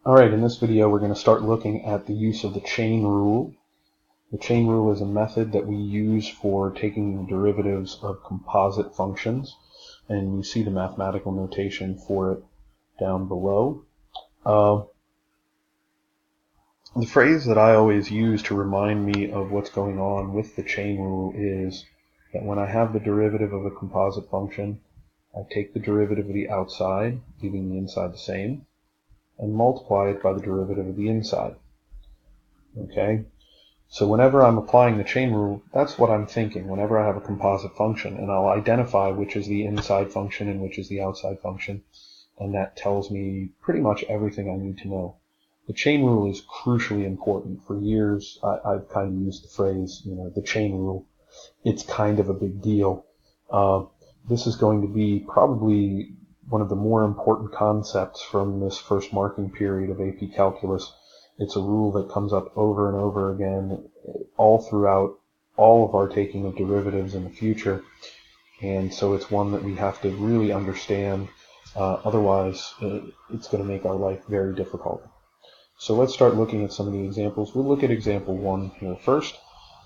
Alright, in this video we're going to start looking at the use of the chain rule. The chain rule is a method that we use for taking the derivatives of composite functions, and you see the mathematical notation for it down below. The phrase that I always use to remind me of what's going on with the chain rule is that when I have the derivative of a composite function, I take the derivative of the outside, leaving the inside the same, and multiply it by the derivative of the inside. Okay? So whenever I'm applying the chain rule, that's what I'm thinking whenever I have a composite function, and I'll identify which is the inside function and which is the outside function, and that tells me pretty much everything I need to know. The chain rule is crucially important. For years, I've kind of used the phrase, the chain rule. It's kind of a big deal. This is going to be probably one of the more important concepts from this first marking period of AP Calculus. It's a rule that comes up over and over again all throughout all of our taking of derivatives in the future. And so it's one that we have to really understand. Otherwise, it's going to make our life very difficult. So let's start looking at some of the examples. We'll look at example 1 here first.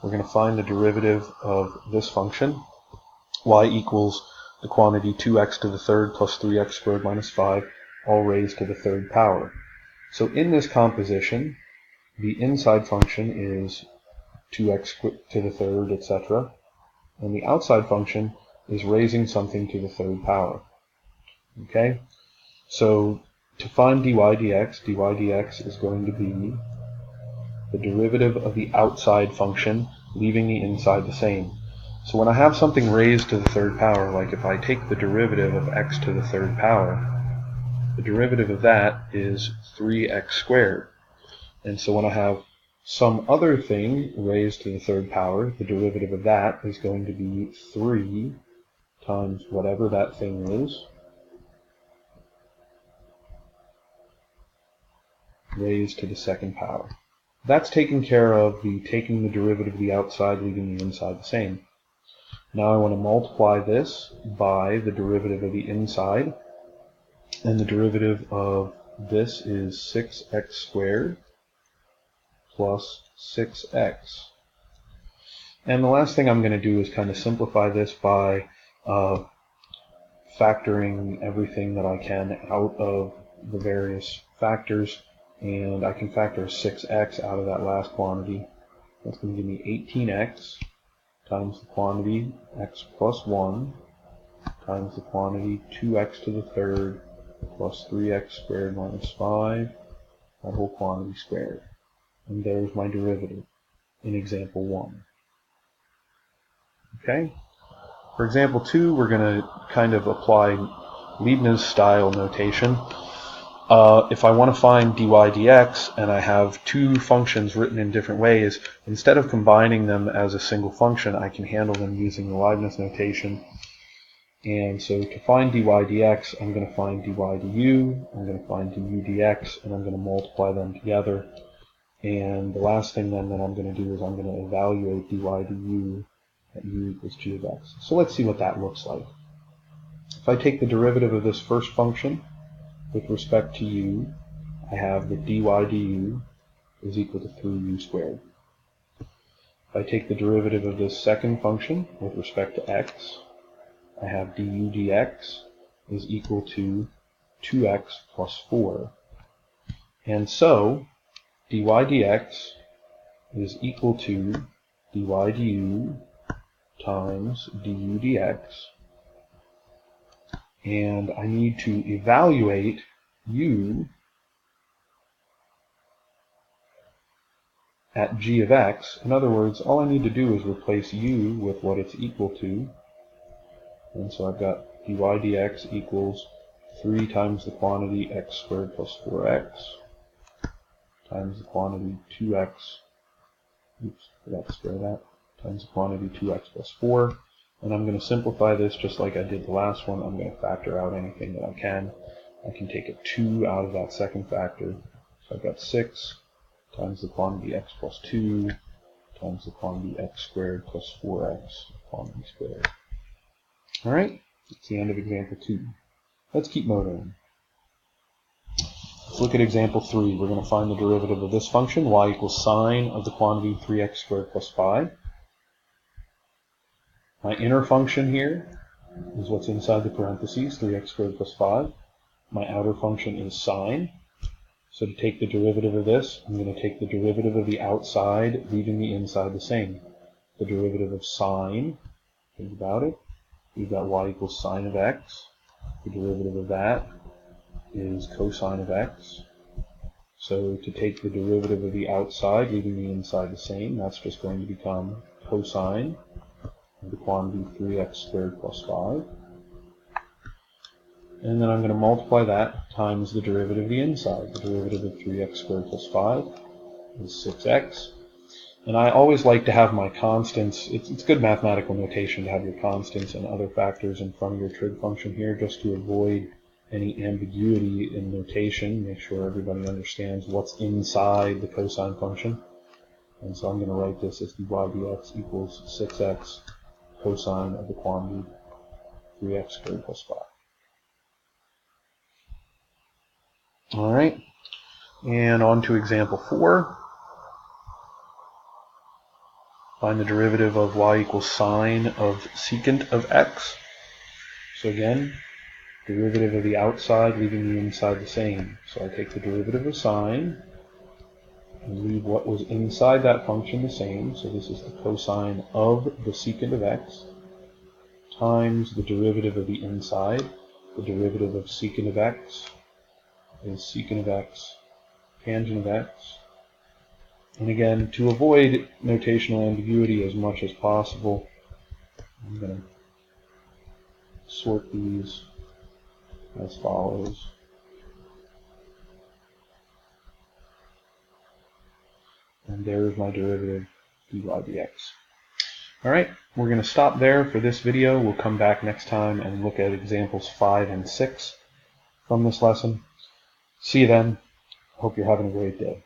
We're going to find the derivative of this function, y equals the quantity 2x to the third plus 3x squared minus 5, all raised to the third power. So in this composition, the inside function is 2x to the third, etc. And the outside function is raising something to the third power. Okay? So to find dy dx is going to be the derivative of the outside function, leaving the inside the same. So when I have something raised to the third power, like if I take the derivative of x to the third power, the derivative of that is 3x squared. And so when I have some other thing raised to the third power, the derivative of that is going to be 3 times whatever that thing is, raised to the second power. That's taking care of taking the derivative of the outside, leaving the inside the same. Now I want to multiply this by the derivative of the inside, and the derivative of this is 6x squared plus 6x. And the last thing I'm going to do is kind of simplify this by factoring everything that I can out of the various factors, and I can factor 6x out of that last quantity. That's going to give me 18x times the quantity x plus 1 times the quantity 2x to the third plus 3x squared minus 5, that whole quantity squared. And there's my derivative in example 1. Okay? For example 2, we're going to kind of apply Leibniz style notation. If I want to find dy dx and I have two functions written in different ways, instead of combining them as a single function, I can handle them using the Leibniz notation. And so to find dy dx, I'm going to find dy du, I'm going to find du dx, and I'm going to multiply them together. And the last thing then that I'm going to do is I'm going to evaluate dy du at u equals g of x. So let's see what that looks like. If I take the derivative of this first function with respect to u, I have that dy du is equal to 3u squared. If I take the derivative of this second function with respect to x, I have du dx is equal to 2x plus 4. And so dy dx is equal to dy du times du dx. And I need to evaluate u at g of x. In other words, all I need to do is replace u with what it's equal to. And so I've got dy dx equals 3 times the quantity x squared plus 4x times the quantity 2x, forgot to square that, times the quantity 2x plus 4. And I'm going to simplify this just like I did the last one. I'm going to factor out anything that I can. I can take a 2 out of that second factor. So I've got 6 times the quantity x plus 2 times the quantity x squared plus 4x quantity squared. Alright, that's the end of example 2. Let's keep motoring. look at example 3. We're going to find the derivative of this function, y equals sine of the quantity 3x squared plus 5. My inner function here is what's inside the parentheses, 3x squared plus 5. My outer function is sine. So to take the derivative of this, I'm going to take the derivative of the outside, leaving the inside the same. The derivative of sine, think about it, we've got y equals sine of x. The derivative of that is cosine of x. So to take the derivative of the outside, leaving the inside the same, that's just going to become cosine of the quantity 3x squared plus 5. And then I'm going to multiply that times the derivative of the inside. The derivative of 3x squared plus 5 is 6x. And I always like to have my constants. It's good mathematical notation to have your constants and other factors in front of your trig function here, just to avoid any ambiguity in notation. Make sure everybody understands what's inside the cosine function. And so I'm going to write this as dy dx equals 6x cosine of the quantity 3x squared plus 5. All right, and on to example 4. Find the derivative of y equals sine of secant of x. So again, derivative of the outside, leaving the inside the same. So I take the derivative of sine and leave what was inside that function the same. So this is the cosine of the secant of x times the derivative of the inside. The derivative of secant of x is secant of x tangent of x. And again, to avoid notational ambiguity as much as possible, I'm going to sort these as follows. And there's my derivative, dy dx. Alright, we're going to stop there for this video. We'll come back next time and look at examples 5 and 6 from this lesson. See you then. Hope you're having a great day.